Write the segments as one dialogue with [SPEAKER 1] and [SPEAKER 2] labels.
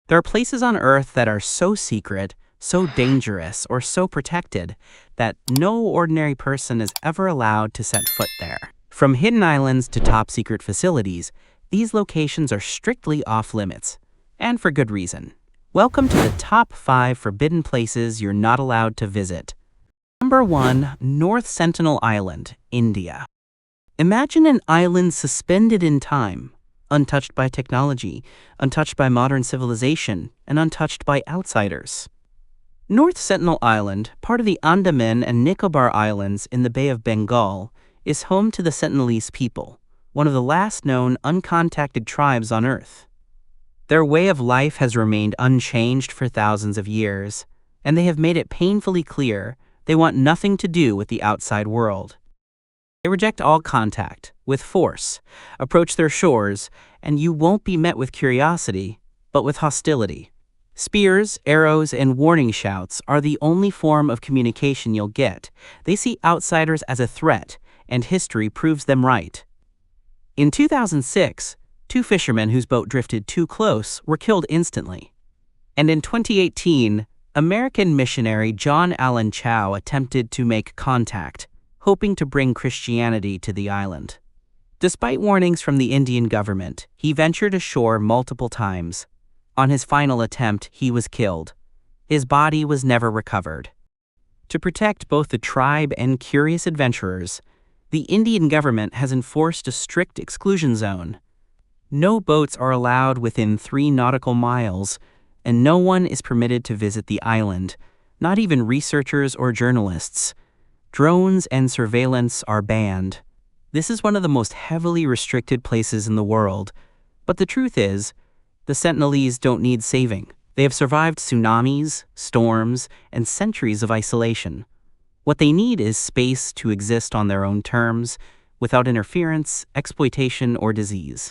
[SPEAKER 1] There are places on Earth that are so secret, so dangerous, or so protected that no ordinary person is ever allowed to set foot there. From hidden islands to top-secret facilities, these locations are strictly off-limits, and for good reason. Welcome to the top 5 forbidden places you're not allowed to visit. Number 1. North Sentinel Island, India. Imagine an island suspended in time, untouched by technology, untouched by modern civilization, and untouched by outsiders. North Sentinel Island, part of the Andaman and Nicobar Islands in the Bay of Bengal, is home to the Sentinelese people, one of the last known uncontacted tribes on Earth. Their way of life has remained unchanged for thousands of years, and they have made it painfully clear they want nothing to do with the outside world. They reject all contact, with force, approach their shores, and you won't be met with curiosity, but with hostility. Spears, arrows, and warning shouts are the only form of communication you'll get. They see outsiders as a threat, and history proves them right. In 2006, 2 fishermen whose boat drifted too close were killed instantly. And in 2018, American missionary John Allen Chau attempted to make contact, hoping to bring Christianity to the island. Despite warnings from the Indian government, he ventured ashore multiple times. On his final attempt, he was killed. His body was never recovered. To protect both the tribe and curious adventurers, the Indian government has enforced a strict exclusion zone. No boats are allowed within 3 nautical miles, and no one is permitted to visit the island, not even researchers or journalists. Drones and surveillance are banned. This is one of the most heavily restricted places in the world. But the truth is, the Sentinelese don't need saving. They have survived tsunamis, storms, and centuries of isolation. What they need is space to exist on their own terms, without interference, exploitation, or disease.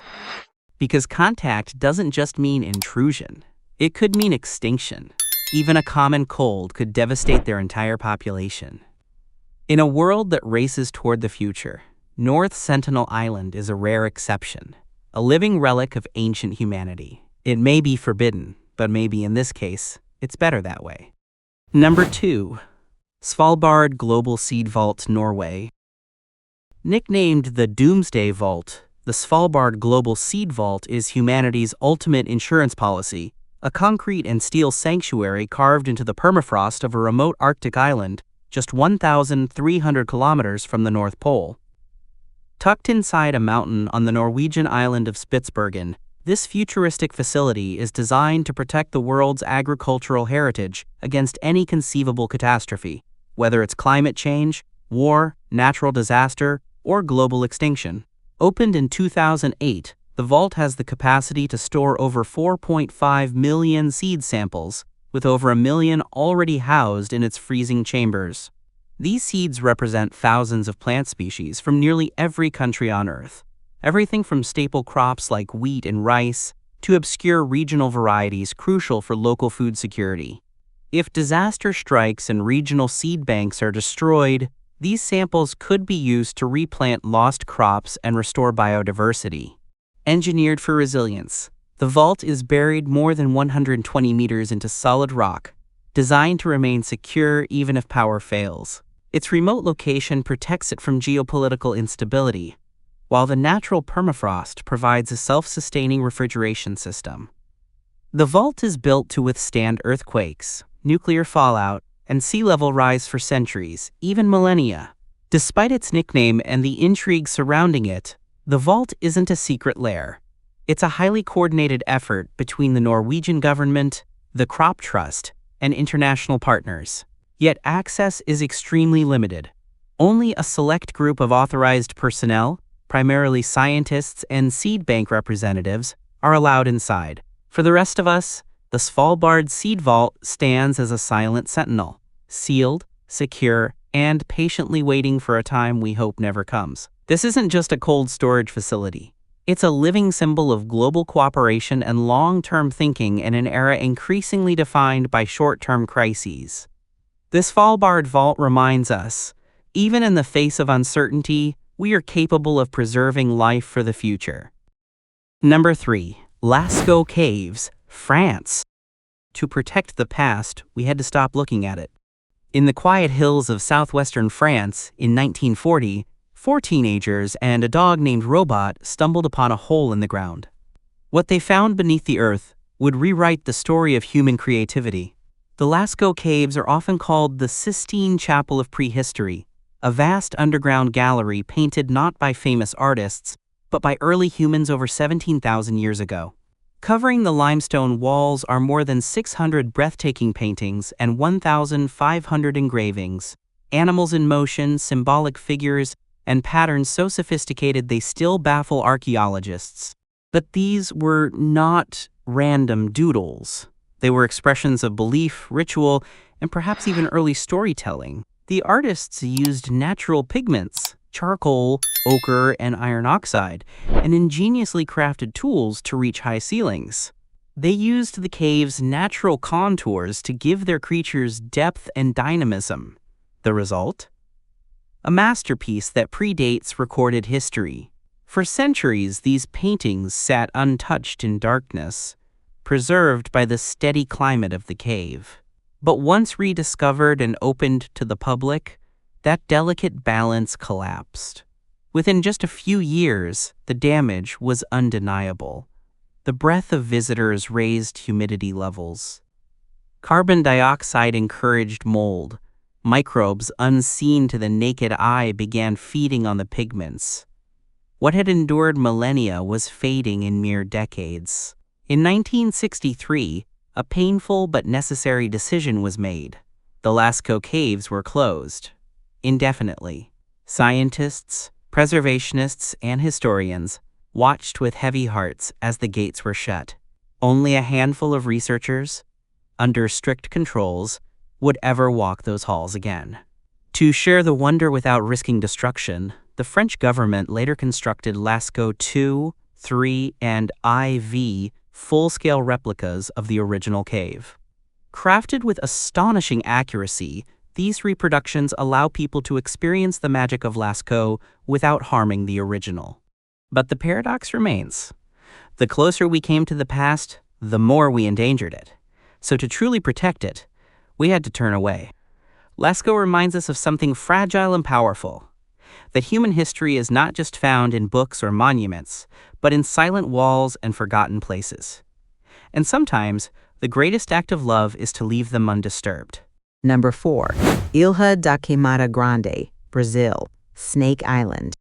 [SPEAKER 1] Because contact doesn't just mean intrusion. It could mean extinction. Even a common cold could devastate their entire population. In a world that races toward the future, North Sentinel Island is a rare exception, a living relic of ancient humanity. It may be forbidden, but maybe in this case, it's better that way. Number 2. Svalbard Global Seed Vault, Norway. Nicknamed the Doomsday Vault, the Svalbard Global Seed Vault is humanity's ultimate insurance policy, a concrete and steel sanctuary carved into the permafrost of a remote Arctic island just 1,300 kilometers from the North Pole. Tucked inside a mountain on the Norwegian island of Spitsbergen, this futuristic facility is designed to protect the world's agricultural heritage against any conceivable catastrophe, whether it's climate change, war, natural disaster, or global extinction. Opened in 2008, the vault has the capacity to store over 4.5 million seed samples, with over 1 million already housed in its freezing chambers. These seeds represent thousands of plant species from nearly every country on Earth. Everything from staple crops like wheat and rice to obscure regional varieties crucial for local food security. If disaster strikes and regional seed banks are destroyed, these samples could be used to replant lost crops and restore biodiversity. Engineered for resilience, the vault is buried more than 120 meters into solid rock, designed to remain secure even if power fails. Its remote location protects it from geopolitical instability, while the natural permafrost provides a self-sustaining refrigeration system. The vault is built to withstand earthquakes, nuclear fallout, and sea level rise for centuries, even millennia. Despite its nickname and the intrigue surrounding it, the vault isn't a secret lair. It's a highly coordinated effort between the Norwegian government, the Crop Trust, and international partners. Yet access is extremely limited. Only a select group of authorized personnel, primarily scientists and seed bank representatives, are allowed inside. For the rest of us, the Svalbard Seed Vault stands as a silent sentinel, sealed, secure, and patiently waiting for a time we hope never comes. This isn't just a cold storage facility. It's a living symbol of global cooperation and long-term thinking in an era increasingly defined by short-term crises. This Svalbard Vault reminds us, even in the face of uncertainty, we are capable of preserving life for the future. Number 3. Lascaux Caves, France. To protect the past, we had to stop looking at it. In the quiet hills of southwestern France in 1940, 4 teenagers and a dog named Robot stumbled upon a hole in the ground. What they found beneath the earth would rewrite the story of human creativity. The Lascaux Caves are often called the Sistine Chapel of Prehistory, a vast underground gallery painted not by famous artists, but by early humans over 17,000 years ago. Covering the limestone walls are more than 600 breathtaking paintings and 1,500 engravings, animals in motion, symbolic figures, and patterns so sophisticated they still baffle archaeologists. But these were not random doodles. They were expressions of belief, ritual, and perhaps even early storytelling. The artists used natural pigments, charcoal, ochre, and iron oxide, and ingeniously crafted tools to reach high ceilings. They used the cave's natural contours to give their creatures depth and dynamism. The result? A masterpiece that predates recorded history. For centuries, these paintings sat untouched in darkness, preserved by the steady climate of the cave. But once rediscovered and opened to the public, that delicate balance collapsed. Within just a few years, the damage was undeniable. The breath of visitors raised humidity levels. Carbon dioxide encouraged mold. Microbes unseen to the naked eye began feeding on the pigments. What had endured millennia was fading in mere decades. In 1963, a painful but necessary decision was made. The Lascaux Caves were closed. Indefinitely. Scientists, preservationists, and historians watched with heavy hearts as the gates were shut. Only a handful of researchers, under strict controls, would ever walk those halls again. To share the wonder without risking destruction, the French government later constructed Lascaux II, III, and IV full-scale replicas of the original cave. Crafted with astonishing accuracy, these reproductions allow people to experience the magic of Lascaux without harming the original. But the paradox remains. The closer we came to the past, the more we endangered it. So to truly protect it, we had to turn away. Lascaux reminds us of something fragile and powerful, that human history is not just found in books or monuments, but in silent walls and forgotten places. And sometimes, the greatest act of love is to leave them undisturbed.
[SPEAKER 2] Number 4. Ilha da Queimada Grande, Brazil, Snake Island.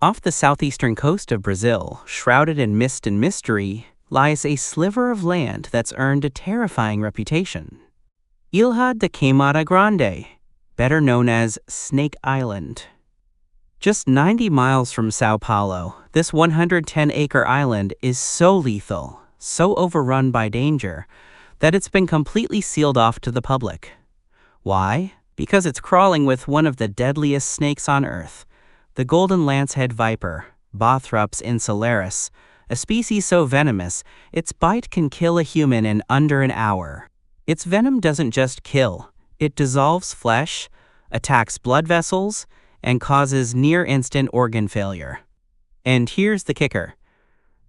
[SPEAKER 1] Off the southeastern coast of Brazil, shrouded in mist and mystery, lies a sliver of land that's earned a terrifying reputation. Ilha da Queimada Grande, better known as Snake Island. Just 90 miles from Sao Paulo, this 110-acre island is so lethal, so overrun by danger, that it's been completely sealed off to the public. Why? Because it's crawling with one of the deadliest snakes on Earth, the golden lancehead viper, Bothrops insularis, a species so venomous, its bite can kill a human in under an hour. Its venom doesn't just kill, it dissolves flesh, attacks blood vessels, and causes near-instant organ failure. And here's the kicker.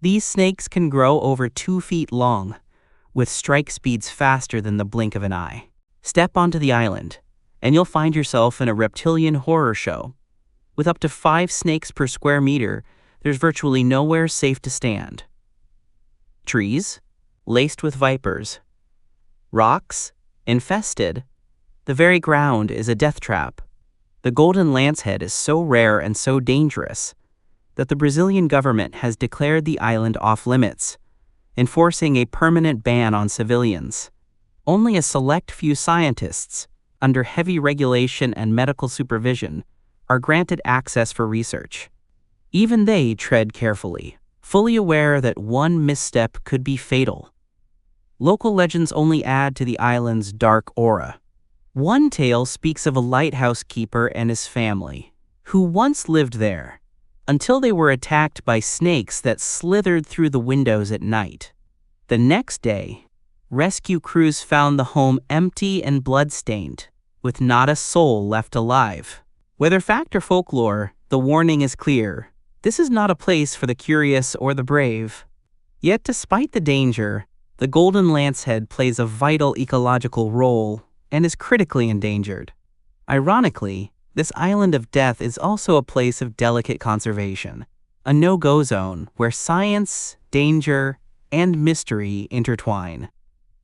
[SPEAKER 1] These snakes can grow over 2 feet long, with strike speeds faster than the blink of an eye. Step onto the island, and you'll find yourself in a reptilian horror show. With up to 5 snakes per square meter, there's virtually nowhere safe to stand. Trees, laced with vipers. Rocks, infested. The very ground is a death trap. The golden lancehead is so rare and so dangerous that the Brazilian government has declared the island off-limits, enforcing a permanent ban on civilians. Only a select few scientists, under heavy regulation and medical supervision, are granted access for research. Even they tread carefully, fully aware that one misstep could be fatal. Local legends only add to the island's dark aura. One tale speaks of a lighthouse keeper and his family, who once lived there, until they were attacked by snakes that slithered through the windows at night. The next day, rescue crews found the home empty and blood-stained, with not a soul left alive. Whether fact or folklore, the warning is clear. This is not a place for the curious or the brave. Yet despite the danger, The golden lancehead plays a vital ecological role and is critically endangered. Ironically, this island of death is also a place of delicate conservation, a no-go zone where science, danger, and mystery intertwine.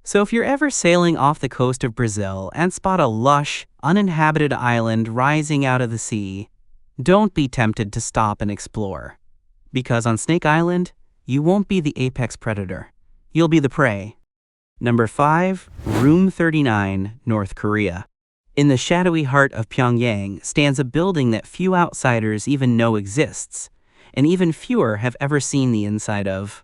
[SPEAKER 1] So if you're ever sailing off the coast of Brazil and spot a lush, uninhabited island rising out of the sea, don't be tempted to stop and explore. Because on Snake Island, you won't be the apex predator. You'll be the prey. Number 5. Room 39, North Korea. In the shadowy heart of Pyongyang stands a building that few outsiders even know exists, and even fewer have ever seen the inside of.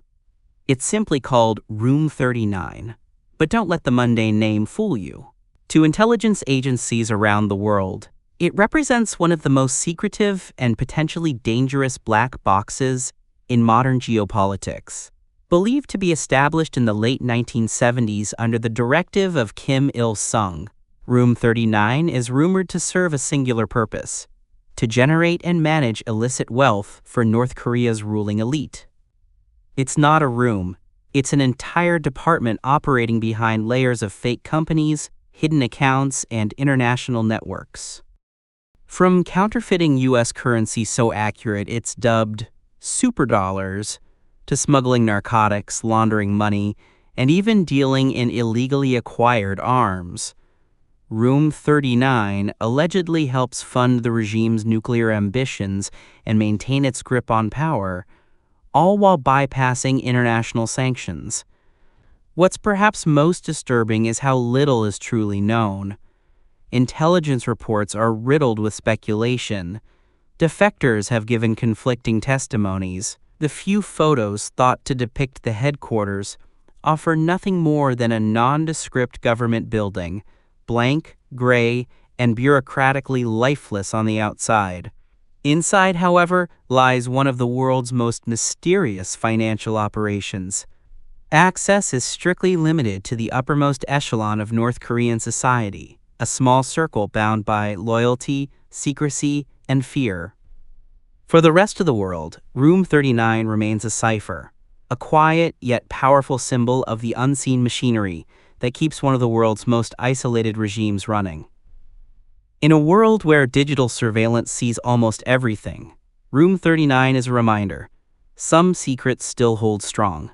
[SPEAKER 1] It's simply called Room 39. But don't let the mundane name fool you. To intelligence agencies around the world, it represents one of the most secretive and potentially dangerous black boxes in modern geopolitics. Believed to be established in the late 1970s under the directive of Kim Il-sung, Room 39 is rumored to serve a singular purpose: to generate and manage illicit wealth for North Korea's ruling elite. It's not a room. It's an entire department operating behind layers of fake companies, hidden accounts, and international networks. From counterfeiting U.S. currency so accurate it's dubbed superdollars, to smuggling narcotics, laundering money, and even dealing in illegally acquired arms, Room 39 allegedly helps fund the regime's nuclear ambitions and maintain its grip on power, all while bypassing international sanctions. What's perhaps most disturbing is how little is truly known. Intelligence reports are riddled with speculation. Defectors have given conflicting testimonies. The few photos thought to depict the headquarters offer nothing more than a nondescript government building, blank, gray, and bureaucratically lifeless on the outside. Inside, however, lies one of the world's most mysterious financial operations. Access is strictly limited to the uppermost echelon of North Korean society, a small circle bound by loyalty, secrecy, and fear. For the rest of the world, Room 39 remains a cipher, a quiet yet powerful symbol of the unseen machinery that keeps one of the world's most isolated regimes running. In a world where digital surveillance sees almost everything, Room 39 is a reminder: some secrets still hold strong.